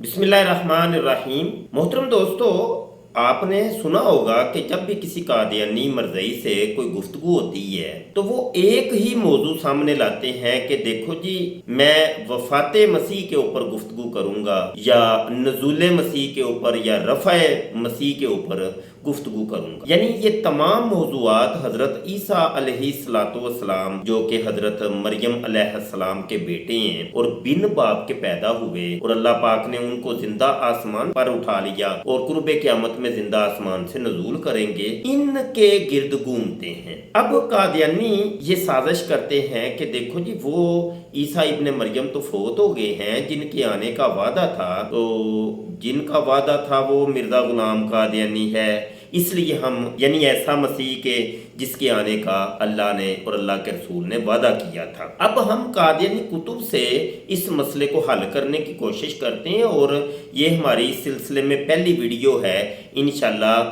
बिस्मिल्लाहिर्रहमानिर्रहीम। मोहतरम दोस्तों, आपने सुना होगा कि जब भी किसी कादियानी मरज़ई से कोई गुफ्तगू होती है तो वो एक ही मौजू सामने लाते हैं कि देखो जी, मैं वफ़ात मसीह के ऊपर गुफ्तगू करूँगा या नज़ूल मसीह के ऊपर या रफ़ा मसीह के ऊपर गुफ्तगू करूँगा। यानी ये तमाम मौजूआत हज़रत ईसा अलैहिस्सलाम जो कि हज़रत मरियम अलैहिस्सलाम के बेटे हैं और बिन बाप के पैदा हुए और अल्लाह पाक ने उनको जिंदा आसमान पर उठा लिया और कुर्बे क़यामत में जिंदा आसमान से नजूल करेंगे, इनके गिर्द घूमते हैं। अब कादियानी ये साजिश करते हैं कि देखो जी, वो ईसा इब्ने मरियम तो फोत हो गए हैं, जिनके आने का वादा था, तो जिनका वादा था वो मिर्जा गुलाम कादियानी है, इसलिए हम यानी ऐसा मसीह के जिसके आने का अल्लाह ने और अल्लाह के रसूल ने वादा किया था। अब हम कादियानी कुतुब से इस मसले को हल करने की कोशिश करते हैं और ये हमारी इस सिलसिले में पहली वीडियो है। इंशाल्लाह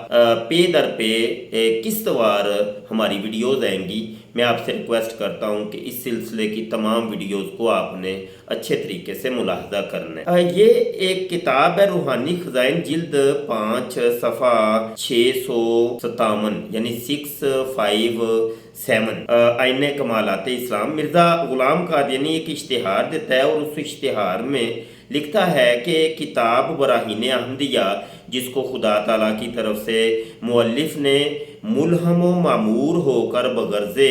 पे दर पे किस्तवार हमारी वीडियोज़ आएंगी। मैं आपसे रिक्वेस्ट करता हूँ कि इस सिलसिले की तमाम वीडियोज़ को आपने अच्छे तरीके से मुलाहजा करना है। ये एक किताब है, रूहानी खजाइन, जिल्द 5 सफ़ा 657 यानी 657 आईने कमालाते इस्लाम। मिर्ज़ा गुलाम कादियानी एक इश्तिहार देता है और उस इश्तिहार में लिखता है कि किताब बराहीन अहमदिया, जिसको खुदा ताला की तरफ से मुअल्लिफ ने मुल्हम व मामूर होकर बगर्ज़े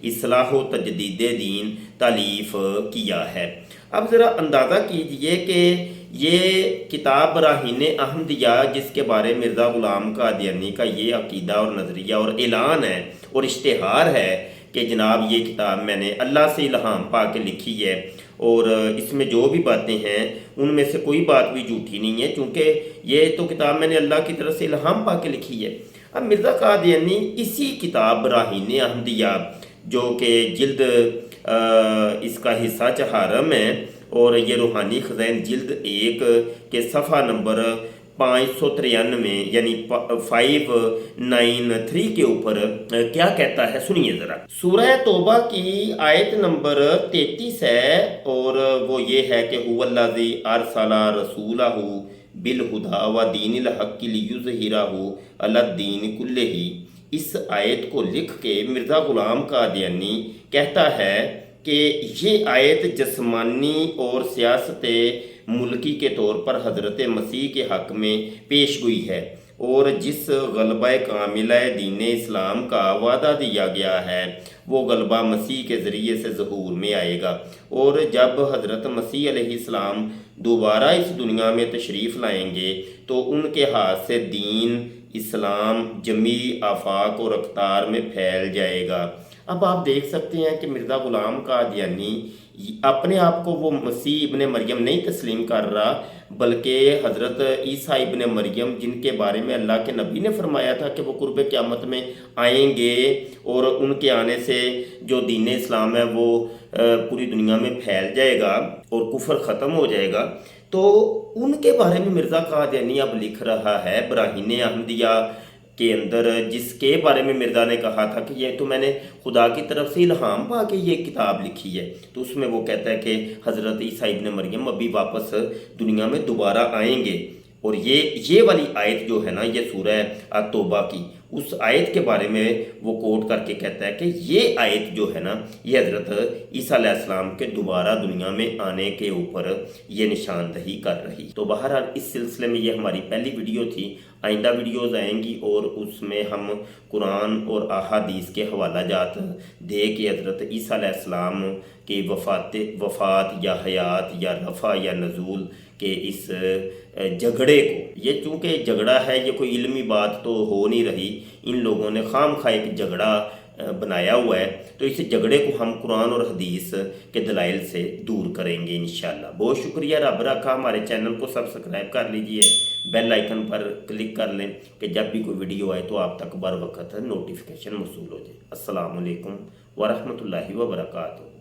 इस्लाह व तजदीद दीन तालीफ किया है। अब ज़रा अंदाज़ा कीजिए कि ये किताब बराहीन अहमदिया, जिसके बारे मिर्ज़ा गुलाम कादियानी का ये अकीदा और नज़रिया और ऐलान है और इश्तिहार है कि जनाब ये किताब मैंने अल्लाह से इल्हाम पा के लिखी है और इसमें जो भी बातें हैं उनमें से कोई बात भी झूठी नहीं है, चूँकि ये तो किताब मैंने अल्लाह की तरफ से इल्हाम पा के लिखी है। अब मिर्ज़ा कादियानी इसी किताब बराहीन अहमदिया, जो कि जिल्द इसका हिस्सा चहारम है और ये रूहानी खजाइन जिल्द 1 के सफ़ा नंबर 593 यानी 593 के ऊपर क्या कहता है, सुनिए ज़रा। सूरह तौबा की आयत नंबर 33 है और वो ये है कि हुवल्लज़ी अरसला रसूलहू बिलहुदा व दीनिल हक़्क़ि लियुज़हिरहू अलद्दीन कुल्लिही। इस आयत को लिख के मिर्ज़ा गुलाम कादियानी कहता है कि ये आयत जस्मानी और सियासत मुल्की के तौर पर हज़रत मसीह के हक़ में पेश हुई है और जिस गलबा कामिला दीन इस्लाम का वादा दिया गया है वो गलबा मसीह के ज़रिए से ज़हूर में आएगा। और जब हज़रत मसीह अलैहिस्सलाम दोबारा इस दुनिया में तशरीफ़ लाएंगे तो उनके हाथ से दीन इस्लाम जमी आफाक और अख्तार में फैल जाएगा। अब आप देख सकते हैं कि मिर्ज़ा गुलाम कादियानी अपने आप को वो मसीह इब्ने मरियम नहीं तस्लीम कर रहा, बल्कि हज़रत ईसा इब्ने मरियम, जिनके बारे में अल्लाह के नबी ने फरमाया था कि वो कुर्ब क़यामत में आएंगे और उनके आने से जो दीन इस्लाम है वो पूरी दुनिया में फैल जाएगा और कुफर ख़त्म हो जाएगा, तो उनके बारे में मिर्ज़ा कादियानी अब लिख रहा है बराहीन अहमदिया के अंदर, जिसके बारे में मिर्ज़ा ने कहा था कि ये तो मैंने खुदा की तरफ से इल्हाम पा के ये किताब लिखी है। तो उसमें वो कहता है कि हज़रत ईसा इब्ने मरियम अभी वापस दुनिया में दोबारा आएंगे और ये वाली आयत जो है ना, ये सूरह तौबा की, उस आयत के बारे में वो कोट करके कहता है कि ये आयत जो है ना, ये हज़रत ईसा अलैहिस्सलाम के दोबारा दुनिया में आने के ऊपर ये निशानदही कर रही। तो बहरहाल इस सिलसिले में ये हमारी पहली वीडियो थी। आइंदा वीडियोज़ आएंगी और उसमें हम कुरान और अहादीस के हवाला जात दे के हज़रत ईसा अलैहिस्सलाम की वफ़ात या हयात या रफ़ा या नज़ूल के इस झगड़े को, ये चूँकि झगड़ा है, ये कोई इल्मी बात तो हो नहीं रही, इन लोगों ने खाम खा एक झगड़ा बनाया हुआ है, तो इस झगड़े को हम कुरान और हदीस के दलाइल से दूर करेंगे इंशाल्लाह। बहुत शुक्रिया, रब रखा। हमारे चैनल को सब्सक्राइब कर लीजिए, बेल आइकन पर क्लिक कर लें कि जब भी कोई वीडियो आए तो आप तक बर वक्त नोटिफिकेशन मौसूल हो जाए। अस्सलाम वालेकुम व रहमतुल्लाहि व बरकातहू।